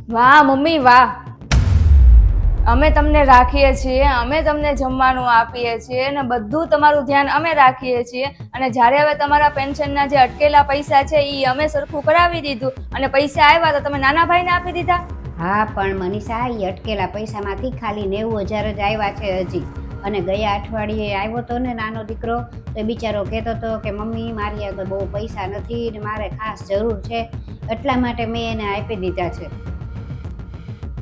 વાહ મમ્મી વાહ, અમે તમને રાખીએ છીએ, અમે તમને જમવાનું આપીએ છીએ અને બધું તમારું ધ્યાન અમે રાખીએ છીએ. અને જ્યારે હવે તમારા પેન્શનના જે અટકેલા પૈસા છે એ અમે સરખું કરાવી દીધું અને પૈસા આવ્યા તો તમે નાના ભાઈને આપી દીધા. હા, પણ મનીષા, એ અટકેલા પૈસામાંથી ખાલી 90,000 જ આવ્યા છે હજી. અને ગયા અઠવાડિયે આવ્યો તો ને નાનો દીકરો, તો એ બિચારો કહેતો હતો કે મમ્મી મારી આગળ બહુ પૈસા નથી ને મારે ખાસ જરૂર છે, એટલા માટે મેં એને આપી દીધા છે.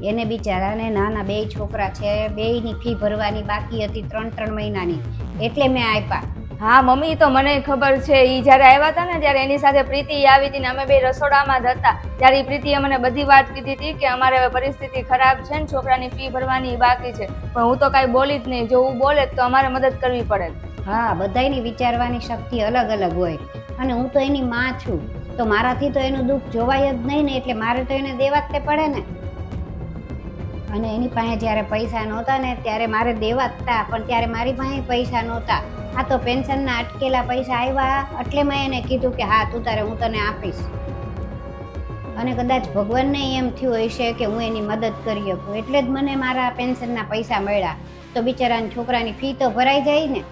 એને બિચારાને નાના 2 છોકરા છે, બેયની ફી ભરવાની બાકી હતી 3-3 મહિનાની, એટલે મેં આપ્યા. હા મમ્મી, તો મને ખબર છે. એ જ્યારે આવ્યા હતા ને ત્યારે એની સાથે પ્રીતિ આવી હતી ને અમે બે રસોડામાં જ હતા. ત્યારે પ્રીતિએ મને બધી વાત કીધી હતી કે અમારે હવે પરિસ્થિતિ ખરાબ છે ને છોકરાની ફી ભરવાની બાકી છે, પણ હું તો કાંઈ બોલી જ નહીં. જો હું બોલે તો અમારે મદદ કરવી પડે. હા, બધાયની વિચારવાની શક્તિ અલગ અલગ હોય, અને હું તો એની માં છું, તો મારાથી તો એનું દુઃખ જોવાય જ નહીં ને, એટલે મારે તો એને દેવા જ તે પડે ને. અને એની પાસે જ્યારે પૈસા નહોતા ને ત્યારે મારે દેવા જ હતા, પણ ત્યારે મારી પાસે પૈસા નહોતા. આ તો પેન્શનના અટકેલા પૈસા આવ્યા એટલે મેં એને કીધું કે હા તું તારે હું તને આપીશ. અને કદાચ ભગવાનને એમ થયું હશે કે હું એની મદદ કરી શકું, એટલે જ મને મારા પેન્શનના પૈસા મળ્યા. તો બિચારાની છોકરાની ફી તો ભરાઈ જાય ને.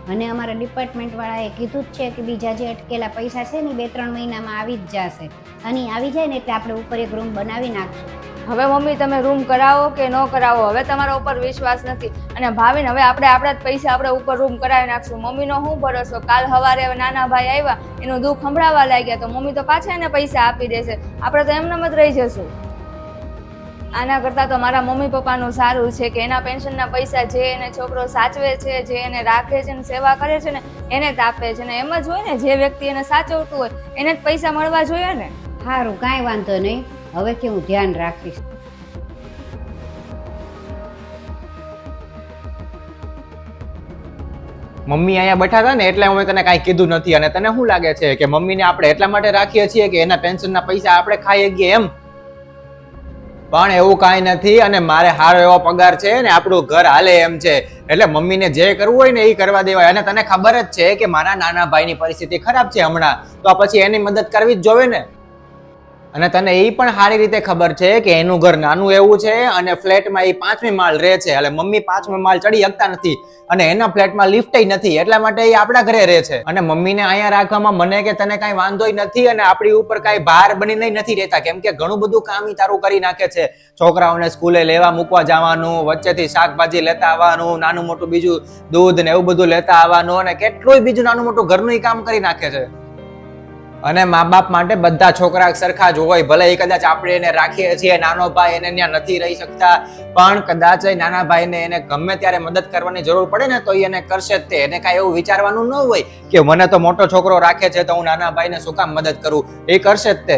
અને અમારા ડિપાર્ટમેન્ટવાળાએ કીધું જ છે કે બીજા જે અટકેલા પૈસા છે ને 2-3 મહિનામાં આવી જ જશે, અને આવી જાય ને એટલે આપણે ઉપર એક રૂમ બનાવી નાખશું. હવે મમ્મી તમે રૂમ કરાવો કે ન કરાવો, હવે તમારા ઉપર વિશ્વાસ નથી. અને ભાવિન, હવે આપણે આપણા જ પૈસા આપણે ઉપર રૂમ કરાવી નાખશું. મમ્મીનો શું ભરોસો? કાલ સવારે નાના ભાઈ આવ્યા, એનું દુઃખ સંભળાવવા લાગ્યા તો મમ્મી તો પાછા એને પૈસા આપી દેશે. આપણે તો એમનેમ જ રહી જશું. આના કરતાં તો મારા મમ્મી પપ્પાનું સારું છે કે એના પેન્શનના પૈસા જે એને છોકરો સાચવે છે, જે એને રાખે છે ને સેવા કરે છે ને એને જ આપે છે. ને એમ જ હોય ને, જે વ્યક્તિ એને સાચવતું હોય એને જ પૈસા મળવા જોઈએ ને. સારું, કાંઈ વાંધો નહીં, હવેથી હું ધ્યાન રાખીશ. મમ્મી અહીંયા બેઠા હતા ને એટલે હું તને કાંઈ કીધું નથી. અને તને શું લાગે છે કે મમ્મીને આપણે એટલા માટે રાખીએ છીએ કે એના પેન્શનના પૈસા આપણે ખાઈ શકીએ એમ? પણ એવું કાંઈ નથી. અને મારે સારો એવો પગાર છે ને આપણું ઘર હાલે એમ છે, એટલે મમ્મીને જે કરવું હોય ને એ કરવા દેવાય. અને તને ખબર જ છે કે મારા નાના ભાઈની પરિસ્થિતિ ખરાબ છે હમણાં, તો પછી એની મદદ કરવી જ જોવે ને. અને તને એ પણ સારી રીતે ખબર છે કે એનું ઘર નાનું એવું છે અને ફ્લેટમાં એ 5મી માળ રહે છે, એટલે મમ્મી 5મી માળ ચડી શકતા નથી અને એના ફ્લેટમાં લિફ્ટ નથી, એટલા માટે એ આપણા ઘરે રહે છે. અને મમ્મીને અહીંયા રાખવામાં મને કે તને કાંઈ વાંધોય નથી, અને આપણી ઉપર કાંઈ ભાર બનીને નથી રહેતા, કેમ કે ઘણું બધું કામ ઈ તારું કરી નાખે છે. છોકરાઓને સ્કૂલે લેવા મૂકવા જવાનું, વચ્ચેથી શાકભાજી લેતા આવવાનું, નાનું મોટું બીજું દૂધ ને એવું બધું લેતા આવવાનું, અને કેટલું બીજું નાનું મોટું ઘરનું કામ કરી નાખે છે. અને મા બાપ માટે બધા છોકરા સરખા જ હોય. ભલે એ કદાચ આપણે એને રાખીએ છીએ, નાનો ભાઈ એને ત્યાં નથી રહી શકતા, પણ કદાચ નાના ભાઈને એને ગમે ત્યારે મદદ કરવાની જરૂર પડે ને તો એને કરશે જ તે. એને કાંઈ એવું વિચારવાનું ન હોય કે મને તો મોટો છોકરો રાખે છે તો હું નાના ભાઈને શું કામ મદદ કરું, એ કરશે જ તે.